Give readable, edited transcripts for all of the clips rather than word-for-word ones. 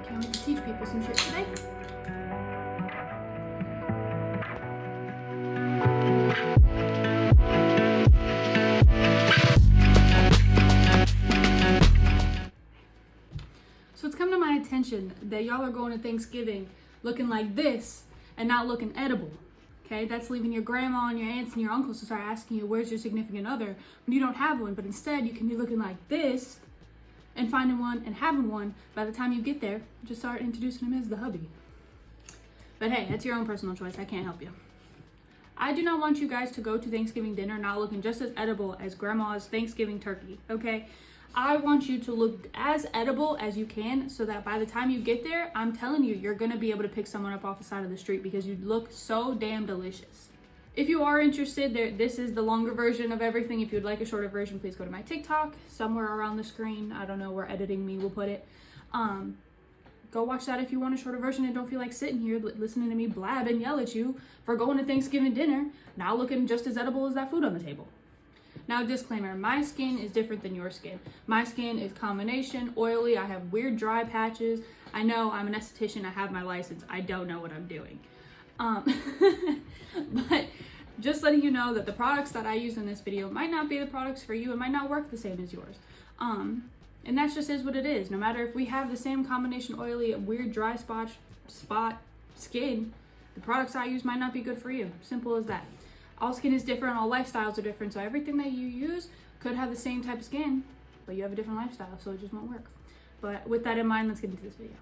Can't wait to teach people some shit today. So it's come to my attention that y'all are going to Thanksgiving looking like this and not looking edible. Okay, that's leaving your grandma and your aunts and your uncles to start asking you, where's your significant other, when you don't have one. But instead, you can be looking like this and finding one and having one. By the time you get there, just start introducing him as the hubby. But hey, that's your own personal choice. I can't help you. I do not want you guys to go to Thanksgiving dinner not looking just as edible as grandma's Thanksgiving turkey, okay? I want you to look as edible as you can so that by the time you get there, I'm telling you, you're gonna be able to pick someone up off the side of the street because you look so damn delicious. If you are interested, this is the longer version of everything. If you'd like a shorter version, please go to my TikTok, somewhere around the screen. I don't know where editing me will put it. Go watch that if you want a shorter version and don't feel like sitting here listening to me blab and yell at you for going to Thanksgiving dinner, now looking just as edible as that food on the table. Now, disclaimer, my skin is different than your skin. My skin is combination, oily, I have weird dry patches. I know I'm an esthetician, I have my license, I don't know what I'm doing. But just letting you know that the products that I use in this video might not be the products for you. It might not work the same as yours. And that just is what it is. No matter if we have the same combination oily, weird dry spot skin, the products I use might not be good for you. Simple as that. All skin is different, all lifestyles are different, so everything that you use could have the same type of skin, but you have a different lifestyle, so it just won't work. But with that in mind, let's get into this video.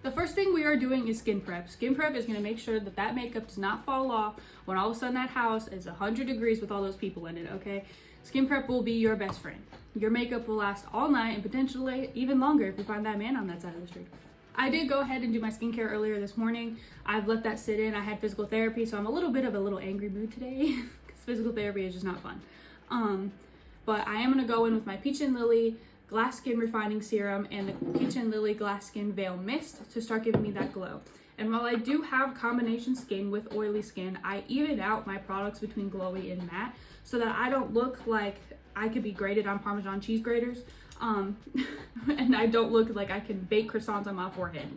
The first thing we are doing is skin prep. Skin prep is going to make sure that makeup does not fall off when all of a sudden that house is 100 degrees with all those people in it, okay? Skin prep will be your best friend. Your makeup will last all night and potentially even longer if you find that man on that side of the street. I did go ahead and do my skincare earlier this morning. I've let that sit in. I had physical therapy, so I'm a little bit of a little angry mood today because physical therapy is just not fun. But I am going to go in with my Peach and Lily Glass Skin Refining Serum and the Peach and Lily Glass Skin Veil Mist to start giving me that glow. And while I do have combination skin with oily skin, I even out my products between glowy and matte so that I don't look like I could be grated on Parmesan cheese graters. And I don't look like I can bake croissants on my forehead.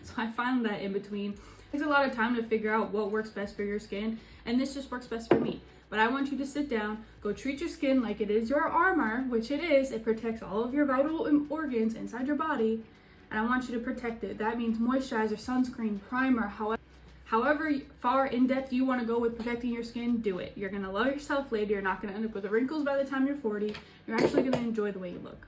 So I find that in between. It takes a lot of time to figure out what works best for your skin, and this just works best for me. But I want you to sit down, go treat your skin like it is your armor, which it is. It protects all of your vital organs inside your body, and I want you to protect it. That means moisturizer, sunscreen, primer, however far in depth you want to go with protecting your skin, do it. You're going to love yourself later. You're not going to end up with wrinkles by the time you're 40. You're actually going to enjoy the way you look.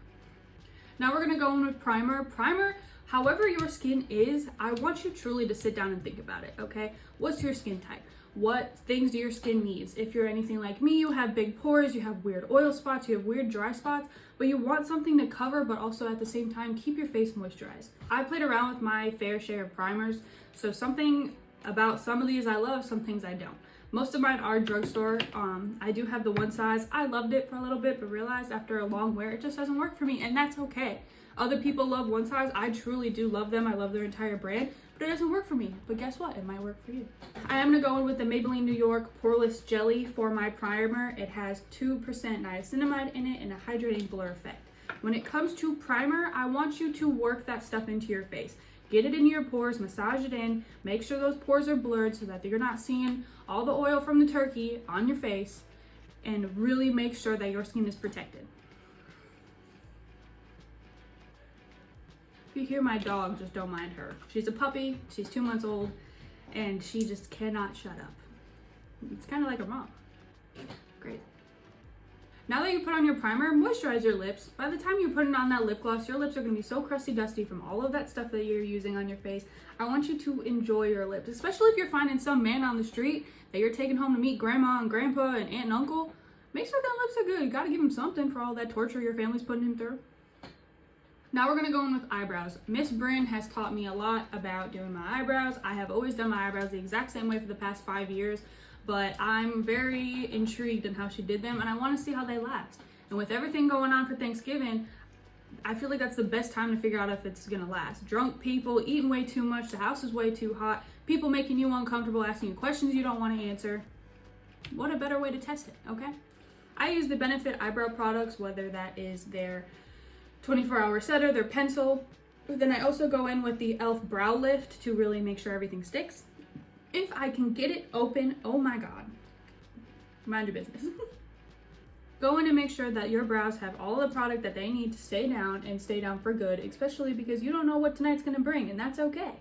Now we're gonna go in with primer. Primer, however your skin is, I want you truly to sit down and think about it, okay? What's your skin type? What things do your skin needs? If you're anything like me, you have big pores, you have weird oil spots, you have weird dry spots, but you want something to cover, but also at the same time, keep your face moisturized. I played around with my fair share of primers, so something about some of these I love, some things I don't. Most of mine are drugstore. I do have the one size. I loved it for a little bit, but realized after a long wear, it just doesn't work for me, and that's okay. Other people love one size. I truly do love them. I love their entire brand, but it doesn't work for me. But guess what? It might work for you. I am gonna go in with the Maybelline New York Poreless Jelly for my primer. It has 2% niacinamide in it and a hydrating blur effect. When it comes to primer, I want you to work that stuff into your face. Get it into your pores, massage it in, make sure those pores are blurred so that you're not seeing all the oil from the turkey on your face, and really make sure that your skin is protected. If you hear my dog, just don't mind her. She's a puppy, she's 2 months old, and she just cannot shut up. It's kind of like her mom. Great. Now that you put on your primer, moisturize your lips. By the time you're putting on that lip gloss, your lips are going to be so crusty dusty from all of that stuff that you're using on your face. I want you to enjoy your lips, especially if you're finding some man on the street that you're taking home to meet grandma and grandpa and aunt and uncle. Make sure their lips are good. You got to give them something for all that torture your family's putting him through. Now we're going to go in with eyebrows. Miss Bryn has taught me a lot about doing my eyebrows. I have always done my eyebrows the exact same way for the past 5 years. But I'm very intrigued in how she did them, and I want to see how they last. And with everything going on for Thanksgiving, I feel like that's the best time to figure out if it's gonna last. Drunk people, eating way too much, the house is way too hot, people making you uncomfortable, asking you questions you don't want to answer. What a better way to test it, okay? I use the Benefit eyebrow products, whether that is their 24-hour setter, their pencil, Then I also go in with the e.l.f. brow lift to really make sure everything sticks. If I can get it open, oh my god, mind your business. Go in and make sure that your brows have all the product that they need to stay down and stay down for good, especially because you don't know what tonight's gonna bring, and that's okay.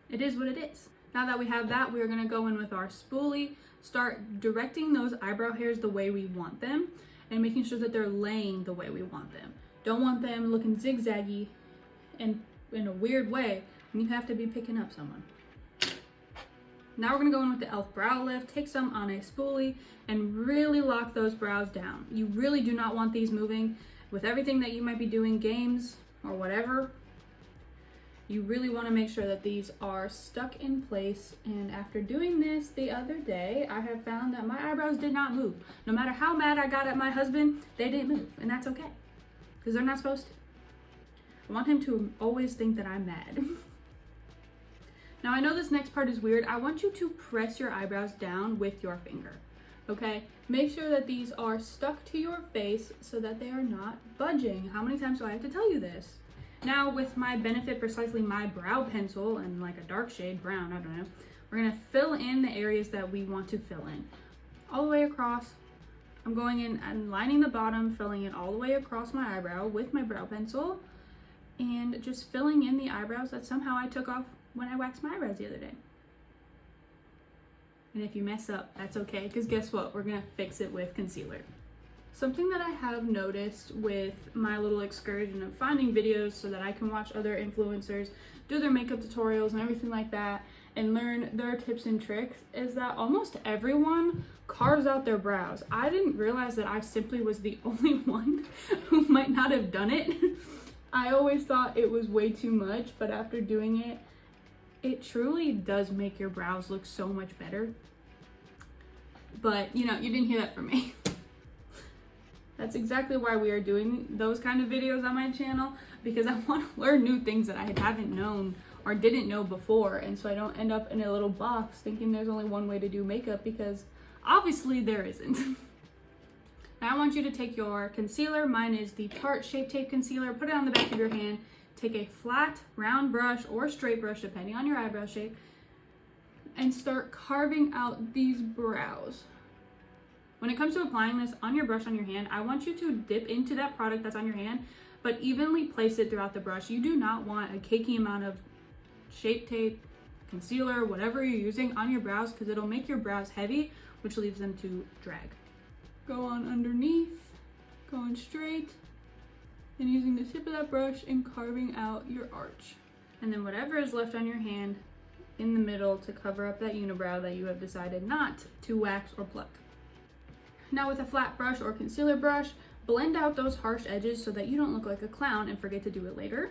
It is what it is. Now that we have that, we're gonna go in with our spoolie, start directing those eyebrow hairs the way we want them, and making sure that they're laying the way we want them. Don't want them looking zigzaggy and in a weird way, and you have to be picking up someone. Now we're gonna go in with the e.l.f. brow lift, take some on a spoolie, and really lock those brows down. You really do not want these moving. With everything that you might be doing, games or whatever, you really wanna make sure that these are stuck in place. And after doing this the other day, I have found that my eyebrows did not move. No matter how mad I got at my husband, they didn't move, and that's okay, because they're not supposed to. I want him to always think that I'm mad. Now I know this next part is weird. I want you to press your eyebrows down with your finger, okay? Make sure that these are stuck to your face so that they are not budging. How many times do I have to tell you this? Now with my Benefit Precisely My brow pencil and like a dark shade, brown, I don't know, we're gonna fill in the areas that we want to fill in. All the way across. I'm going in and lining the bottom, filling it all the way across my eyebrow with my brow pencil, and just filling in the eyebrows that somehow I took off when I waxed my eyebrows the other day. And if you mess up, that's okay, because guess what? We're gonna fix it with concealer. Something that I have noticed with my little excursion of finding videos so that I can watch other influencers do their makeup tutorials and everything like that and learn their tips and tricks is that almost everyone carves out their brows. I didn't realize that I simply was the only one who might not have done it. I always thought it was way too much, but after doing it, it truly does make your brows look so much better. But, you know, you didn't hear that from me. That's exactly why we are doing those kind of videos on my channel, because I want to learn new things that I haven't known or didn't know before, and so I don't end up in a little box thinking there's only one way to do makeup, because obviously there isn't. Now I want you to take your concealer. Mine is the Tarte Shape Tape Concealer. Put it on the back of your hand. Take a flat, round brush or straight brush, depending on your eyebrow shape, and start carving out these brows. When it comes to applying this on your brush on your hand, I want you to dip into that product that's on your hand, but evenly place it throughout the brush. You do not want a cakey amount of Shape Tape, concealer, whatever you're using on your brows, because it'll make your brows heavy, which leaves them to drag. Go on underneath, going straight, and using the tip of that brush and carving out your arch. And then whatever is left on your hand in the middle to cover up that unibrow that you have decided not to wax or pluck. Now with a flat brush or concealer brush, blend out those harsh edges so that you don't look like a clown and forget to do it later.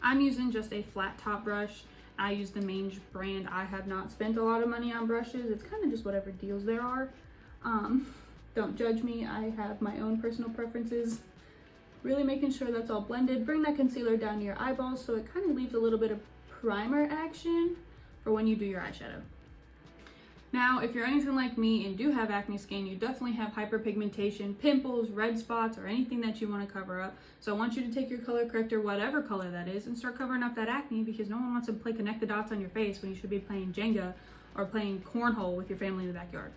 I'm using just a flat top brush. I use the Mange brand. I have not spent a lot of money on brushes. It's kind of just whatever deals there are. Don't judge me. I have my own personal preferences. Really making sure that's all blended. Bring that concealer down to your eyeballs so it kind of leaves a little bit of primer action for when you do your eyeshadow. Now, if you're anything like me and do have acne skin, you definitely have hyperpigmentation, pimples, red spots, or anything that you want to cover up. So I want you to take your color corrector, whatever color that is, and start covering up that acne, because no one wants to play connect the dots on your face when you should be playing Jenga or playing cornhole with your family in the backyard.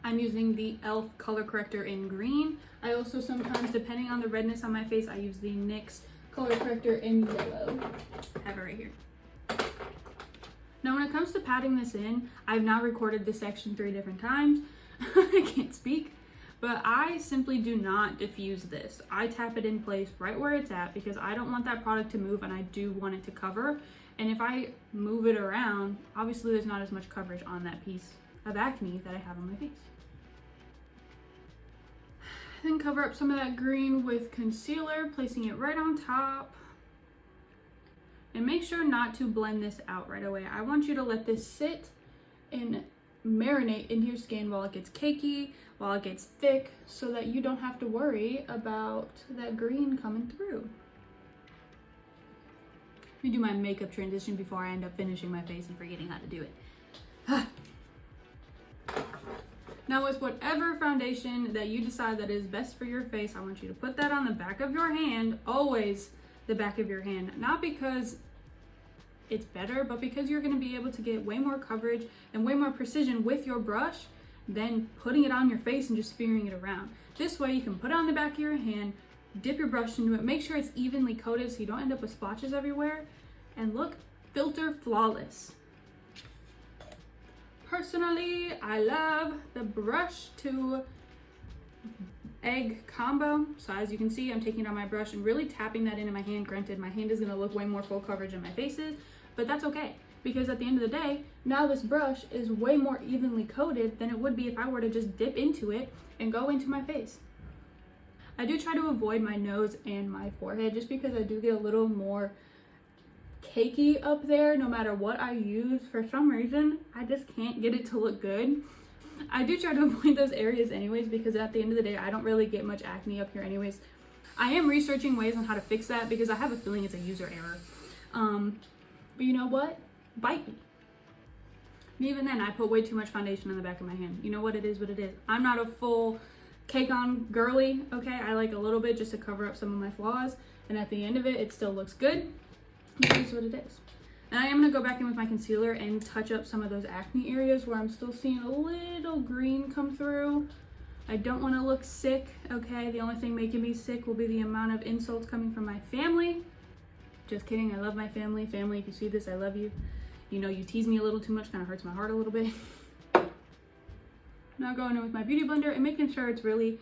I'm using the e.l.f. color corrector in green. I also sometimes, depending on the redness on my face, I use the NYX color corrector in yellow. I have it right here. Now when it comes to patting this in, I've now recorded this section 3 different times. I can't speak, but I simply do not diffuse this. I tap it in place right where it's at, because I don't want that product to move and I do want it to cover. And if I move it around, obviously there's not as much coverage on that piece of acne that I have on my face. Then cover up some of that green with concealer, placing it right on top. And make sure not to blend this out right away. I want you to let this sit and marinate into your skin while it gets cakey, while it gets thick, so that you don't have to worry about that green coming through. Let me do my makeup transition before I end up finishing my face and forgetting how to do it. Now with whatever foundation that you decide that is best for your face, I want you to put that on the back of your hand, always the back of your hand. Not because it's better, but because you're gonna be able to get way more coverage and way more precision with your brush than putting it on your face and just smearing it around. This way you can put it on the back of your hand, dip your brush into it, make sure it's evenly coated so you don't end up with splotches everywhere, and look filter flawless. Personally, I love the brush to egg combo. So as you can see, I'm taking it on my brush and really tapping that into my hand. Granted, my hand is gonna look way more full coverage than my face is, but that's okay. Because at the end of the day, now this brush is way more evenly coated than it would be if I were to just dip into it and go into my face. I do try to avoid my nose and my forehead just because I do get a little more cakey up there no matter what I use. For some reason, I just can't get it to look good. I do try to avoid those areas anyways because at the end of the day, I don't really get much acne up here anyways. I am researching ways on how to fix that because I have a feeling it's a user error. But you know what? Bite me. Even then, I put way too much foundation on the back of my hand. You know what? It is what it is. I'm not a full cake on girly, okay? I like a little bit just to cover up some of my flaws. And at the end of it, it still looks good. It is what it is. And I am going to go back in with my concealer and touch up some of those acne areas where I'm still seeing a little green come through. I don't want to look sick, okay? The only thing making me sick will be the amount of insults coming from my family. Just kidding. I love my family. Family, if you see this, I love you. You know, you tease me a little too much, kind of hurts my heart a little bit. Now going in with my beauty blender and making sure it's really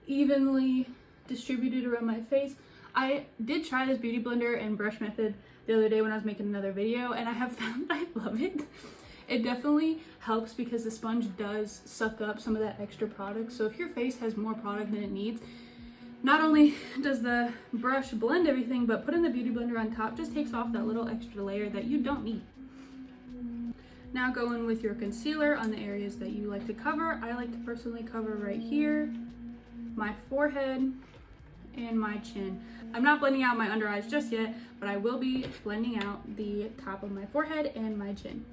evenly distributed around my face. I did try this beauty blender and brush method the other day when I was making another video, and I have found I love it. It definitely helps because the sponge does suck up some of that extra product. So if your face has more product than it needs, not only does the brush blend everything, but putting the beauty blender on top just takes off that little extra layer that you don't need. Now go in with your concealer on the areas that you like to cover. I like to personally cover right here, my forehead, and my chin. I'm not blending out my under eyes just yet, but I will be blending out the top of my forehead and my chin.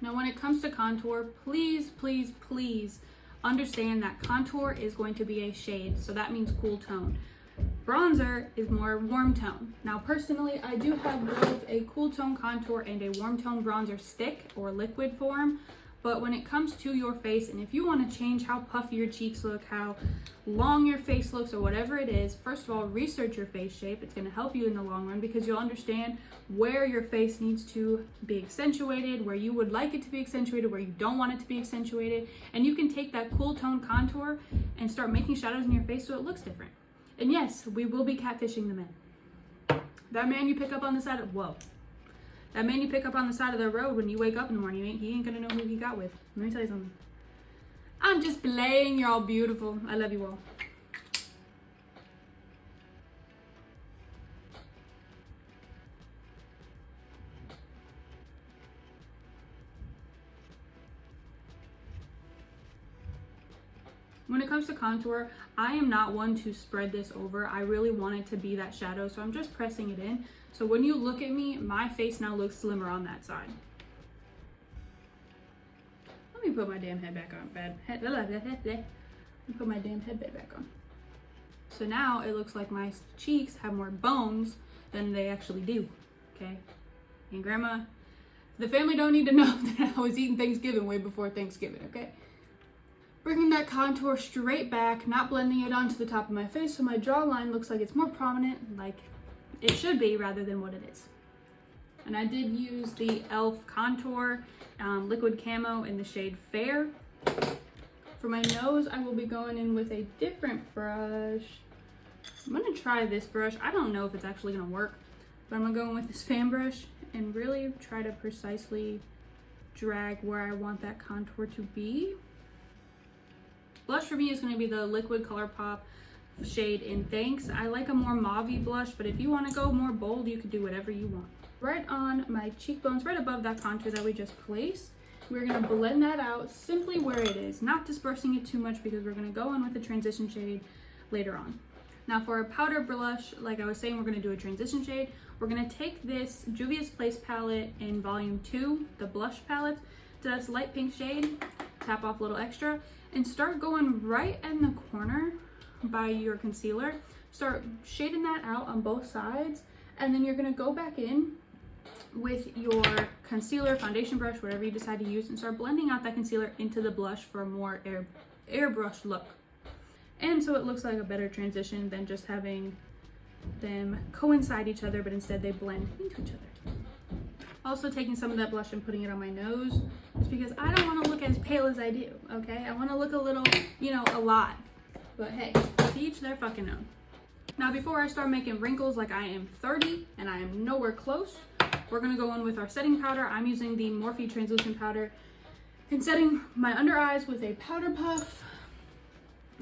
Now when it comes to contour, please, please, please understand that contour is going to be a shade, so that means cool tone. Bronzer is more warm tone. Now personally, I do have both a cool tone contour and a warm tone bronzer stick or liquid form, but when it comes to your face, and if you want to change how puffy your cheeks look, how long your face looks, or whatever it is, first of all, research your face shape. It's going to help you in the long run because you'll understand where your face needs to be accentuated, where you would like it to be accentuated, where you don't want it to be accentuated, and you can take that cool tone contour and start making shadows in your face so it looks different. And yes, we will be catfishing the man. That man you pick up on the side of, that man you pick up on the side of the road when you wake up in the morning, he ain't gonna know who he got with. Let me tell you something. I'm just playing. You're all beautiful. I love you all. When it comes to contour, I am not one to spread this over. I really want it to be that shadow, so I'm just pressing it in. So when you look at me, my face now looks slimmer on that side. Let me put my damn head back on. Let me put my damn headband back on. So now it looks like my cheeks have more bones than they actually do, okay? And grandma, the family don't need to know that I was eating Thanksgiving way before Thanksgiving, okay? Bringing that contour straight back, not blending it onto the top of my face so my jawline looks like it's more prominent, like it should be rather than what it is. And I did use the e.l.f. contour liquid camo in the shade Fair. For my nose, I will be going in with a different brush. I'm gonna try this brush. I don't know if it's actually gonna work, but I'm gonna go in with this fan brush and really try to precisely drag where I want that contour to be. Blush for me is going to be the liquid ColourPop shade in Thanks. I like a more mauve-y blush, but if you want to go more bold, you can do whatever you want. Right on my cheekbones, right above that contour that we just placed, we're going to blend that out simply where it is, not dispersing it too much because we're going to go in with a transition shade later on. Now for a powder blush, like I was saying, we're going to do a transition shade. We're going to take this Juvia's Place palette in volume 2, the blush palette, to this light pink shade, tap off a little extra, and start going right in the corner by your concealer. Start shading that out on both sides, and then you're gonna go back in with your concealer, foundation brush, whatever you decide to use, and start blending out that concealer into the blush for a more airbrush look. And so it looks like a better transition than just having them coincide each other, but instead they blend into each other. Also taking some of that blush and putting it on my nose, just because I don't want to look as pale as I do, okay? I want to look a little, you know, alive. But hey, to each their fucking own. Now, before I start making wrinkles like I am 30 and I am nowhere close, we're gonna go in with our setting powder. I'm using the Morphe translucent powder and setting my under eyes with a powder puff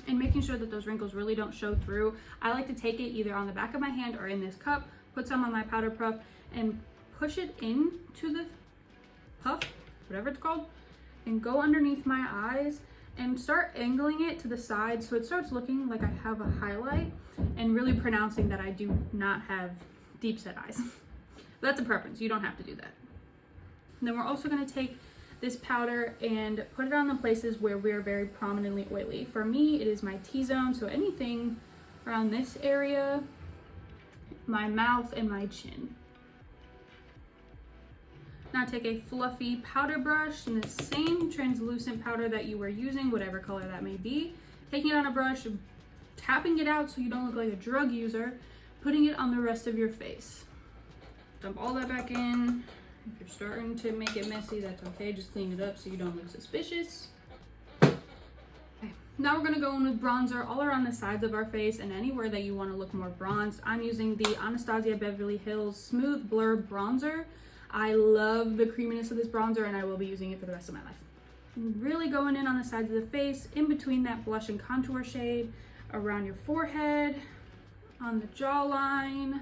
and making sure that those wrinkles really don't show through. I like to take it either on the back of my hand or in this cup, put some on my powder puff and push it into the puff, whatever it's called, and go underneath my eyes and start angling it to the side so it starts looking like I have a highlight and really pronouncing that I do not have deep set eyes. That's a preference, you don't have to do that. And then we're also gonna take this powder and put it on the places where we're very prominently oily. For me, it is my T-zone, so anything around this area, my mouth, and my chin. Now take a fluffy powder brush and the same translucent powder that you were using, whatever color that may be, taking it on a brush, tapping it out so you don't look like a drug user, putting it on the rest of your face. Dump all that back in. If you're starting to make it messy, that's okay. Just clean it up so you don't look suspicious. Okay. Now we're gonna go in with bronzer all around the sides of our face and anywhere that you wanna look more bronzed. I'm using the Anastasia Beverly Hills Smooth Blur Bronzer. I love the creaminess of this bronzer and I will be using it for the rest of my life. And really going in on the sides of the face, in between that blush and contour shade, around your forehead, on the jawline,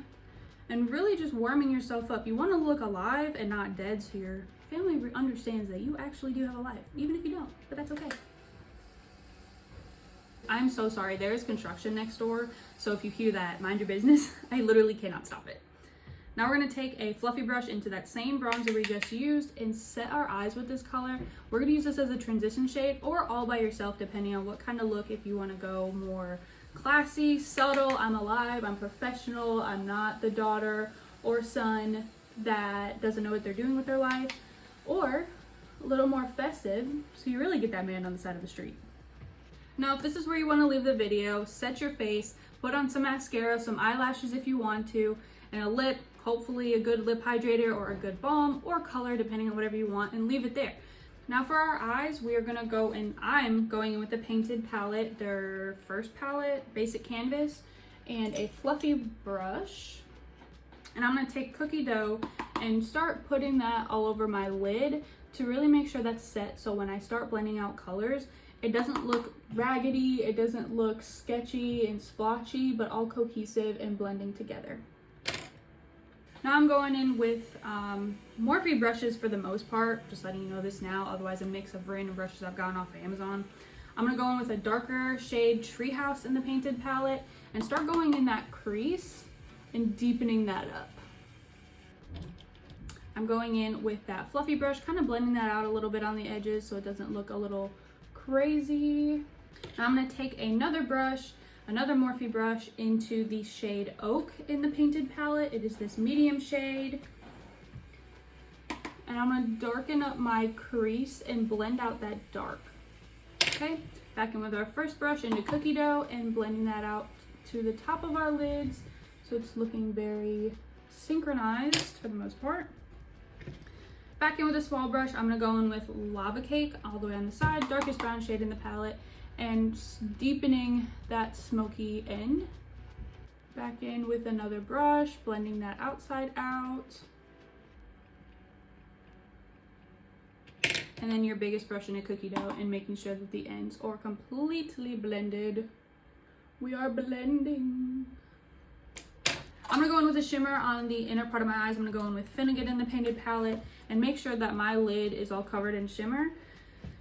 and really just warming yourself up. You want to look alive and not dead so your family understands that you actually do have a life, even if you don't, but that's okay. I'm so sorry, there is construction next door, so if you hear that, mind your business. I literally cannot stop it. Now we're gonna take a fluffy brush into that same bronzer we just used and set our eyes with this color. We're gonna use this as a transition shade or all by yourself, depending on what kind of look, if you wanna go more classy, subtle, I'm alive, I'm professional, I'm not the daughter or son that doesn't know what they're doing with their life, or a little more festive, so you really get that man on the side of the street. Now, if this is where you wanna leave the video, set your face, put on some mascara, some eyelashes if you want to, and a lip, hopefully a good lip hydrator or a good balm or color depending on whatever you want, and leave it there. Now for our eyes, we are gonna go in, I'm going in with the Painted palette, their first palette, Basic Canvas, and a fluffy brush. And I'm gonna take cookie dough and start putting that all over my lid to really make sure that's set, so when I start blending out colors, it doesn't look raggedy, it doesn't look sketchy and splotchy, but all cohesive and blending together. Now I'm going in with Morphe brushes for the most part, just letting you know this now, otherwise a mix of random brushes I've gotten off of Amazon. I'm gonna go in with a darker shade Treehouse in the Painted palette and start going in that crease and deepening that up. I'm going in with that fluffy brush, kind of blending that out a little bit on the edges so it doesn't look a little crazy. Now I'm gonna take another brush, another Morphe brush, into the shade Oak in the Painted palette. It is this medium shade. And I'm gonna darken up my crease and blend out that dark. Okay, back in with our first brush into cookie dough and blending that out to the top of our lids so it's looking very synchronized for the most part. Back in with a small brush, I'm gonna go in with Lava Cake all the way on the side, darkest brown shade in the palette, and deepening that smoky end. Back in with another brush, blending that outside out. And then your biggest brush into cookie dough and making sure that the ends are completely blended. We are blending. I'm gonna go in with a shimmer on the inner part of my eyes. I'm gonna go in with Finnegan in the Painted palette and make sure that my lid is all covered in shimmer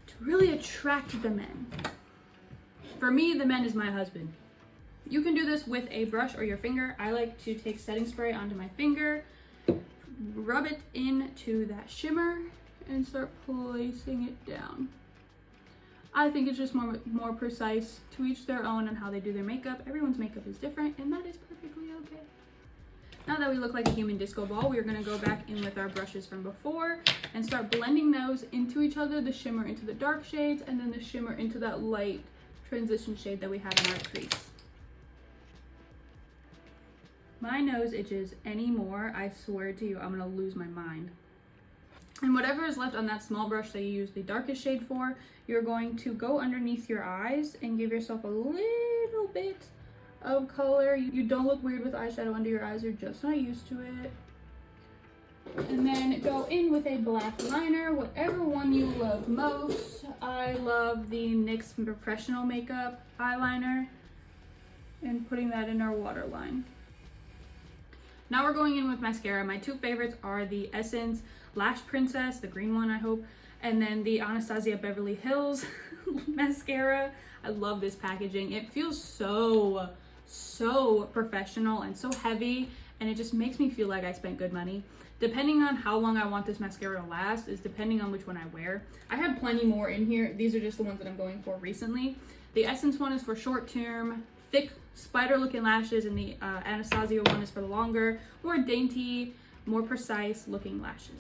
to really attract the men. For me, the men is my husband. You can do this with a brush or your finger. I like to take setting spray onto my finger, rub it into that shimmer, and start placing it down. I think it's just more precise, to each their own on how they do their makeup. Everyone's makeup is different, and that is perfectly okay. Now that we look like a human disco ball, we're gonna go back in with our brushes from before and start blending those into each other, the shimmer into the dark shades, and then the shimmer into that light transition shade that we have in our crease. My nose itches anymore. I swear to you, I'm gonna lose my mind. And whatever is left on that small brush that you use the darkest shade for, you're going to go underneath your eyes and give yourself a little bit of color. You don't look weird with eyeshadow under your eyes, you're just not used to it. And then go in with a black liner, whatever one you love most. I love the NYX Professional Makeup eyeliner, and putting that in our waterline. Now we're going in with mascara. My two favorites are the Essence Lash Princess, the green one I hope, and then the Anastasia Beverly Hills mascara. I love this packaging. It feels so professional and so heavy, and it just makes me feel like I spent good money. Depending on how long I want this mascara to last is depending on which one I wear. I have plenty more in here. These are just the ones that I'm going for recently. The Essence one is for short term, thick spider looking lashes, and the Anastasia one is for the longer, more dainty, more precise looking lashes.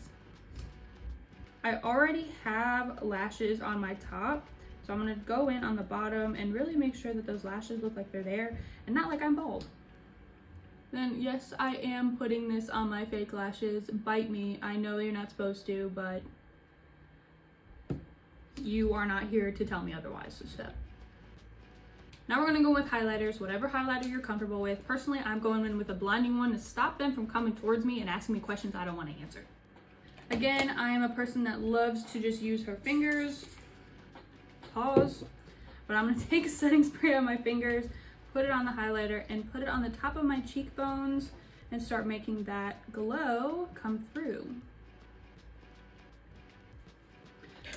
I already have lashes on my top, so I'm gonna go in on the bottom and really make sure that those lashes look like they're there and not like I'm bald. Then yes, I am putting this on my fake lashes. Bite me. I know you're not supposed to, but you are not here to tell me otherwise, so. Now we're gonna go with highlighters, whatever highlighter you're comfortable with. Personally, I'm going in with a blinding one to stop them from coming towards me and asking me questions I don't want to answer. Again, I am a person that loves to just use her fingers. Pause. But I'm gonna take a setting spray on my fingers, put it on the highlighter, and put it on the top of my cheekbones and start making that glow come through.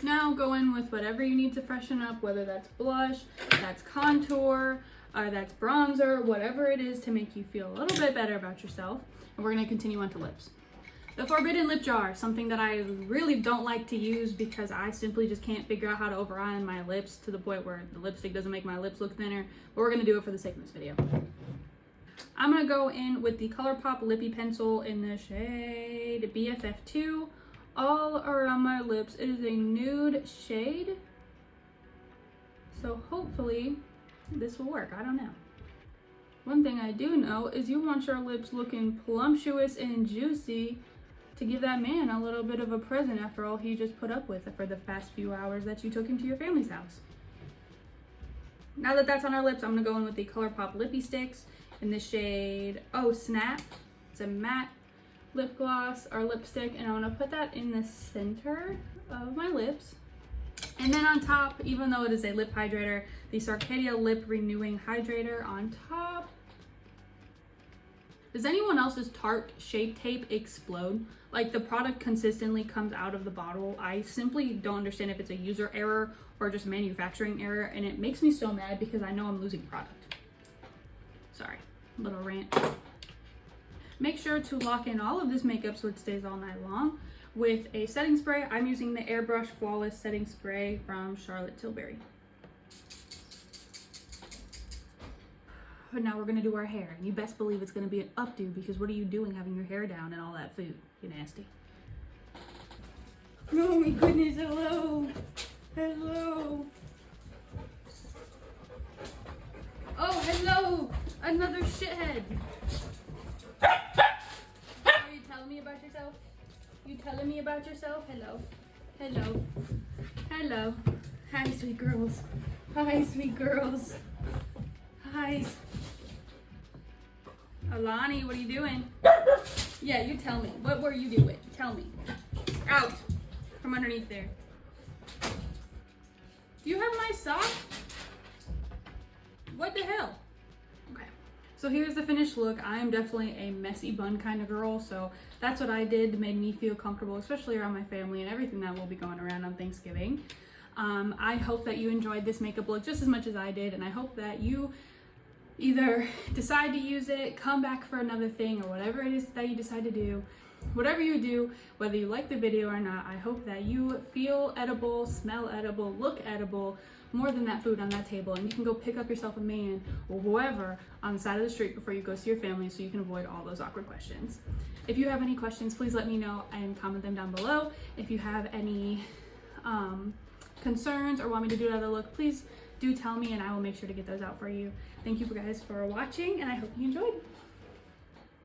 Now go in with whatever you need to freshen up, whether that's blush, that's contour, or that's bronzer, whatever it is to make you feel a little bit better about yourself. And we're gonna continue on to lips. The Forbidden Lip Jar, something that I really don't like to use because I simply just can't figure out how to overline my lips to the point where the lipstick doesn't make my lips look thinner, but we're gonna do it for the sake of this video. I'm gonna go in with the ColourPop Lippy Pencil in the shade BFF2 all around my lips. It is a nude shade, so hopefully this will work. I don't know. One thing I do know is you want your lips looking plumptuous and juicy to give that man a little bit of a present after all he just put up with for the past few hours that you took him to your family's house. Now that that's on our lips, I'm gonna go in with the ColourPop Lippy Sticks in the shade Oh Snap. It's a matte lip gloss or lipstick, and I'm gonna put that in the center of my lips. And then on top, even though it is a lip hydrator, the Sarkadia Lip Renewing Hydrator on top. Does anyone else's Tarte Shape Tape explode? Like, the product consistently comes out of the bottle. I simply don't understand if it's a user error or just manufacturing error, and it makes me so mad because I know I'm losing product. Sorry, little rant. Make sure to lock in all of this makeup so it stays all night long with a setting spray. I'm using the Airbrush Flawless Setting Spray from Charlotte Tilbury. But now we're gonna do our hair, and you best believe it's gonna be an updo because what are you doing having your hair down and all that food? You nasty. Oh my goodness, hello. Hello. Oh, hello, another shithead. Are you telling me about yourself? You telling me about yourself? Hello. Hello. Hello. Hi, sweet girls. Hi, sweet girls. Hi. Alani, what are you doing? Yeah, you tell me. What were you doing? Tell me. Out. From underneath there. Do you have my sock? What the hell? Okay. So here's the finished look. I am definitely a messy bun kind of girl, so that's what I did to make me feel comfortable, especially around my family and everything that will be going around on Thanksgiving. I hope that you enjoyed this makeup look just as much as I did, and I hope that you either decide to use it, come back for another thing, or whatever it is that you decide to do. Whatever you do, whether you like the video or not, I hope that you feel edible, smell edible, look edible more than that food on that table, and you can go pick up yourself a man or whoever on the side of the street before you go see your family, so you can avoid all those awkward questions. If you have any questions, please let me know and comment them down below. If you have any concerns or want me to do another look, please do tell me and I will make sure to get those out for you. Thank you guys for watching, and I hope you enjoyed.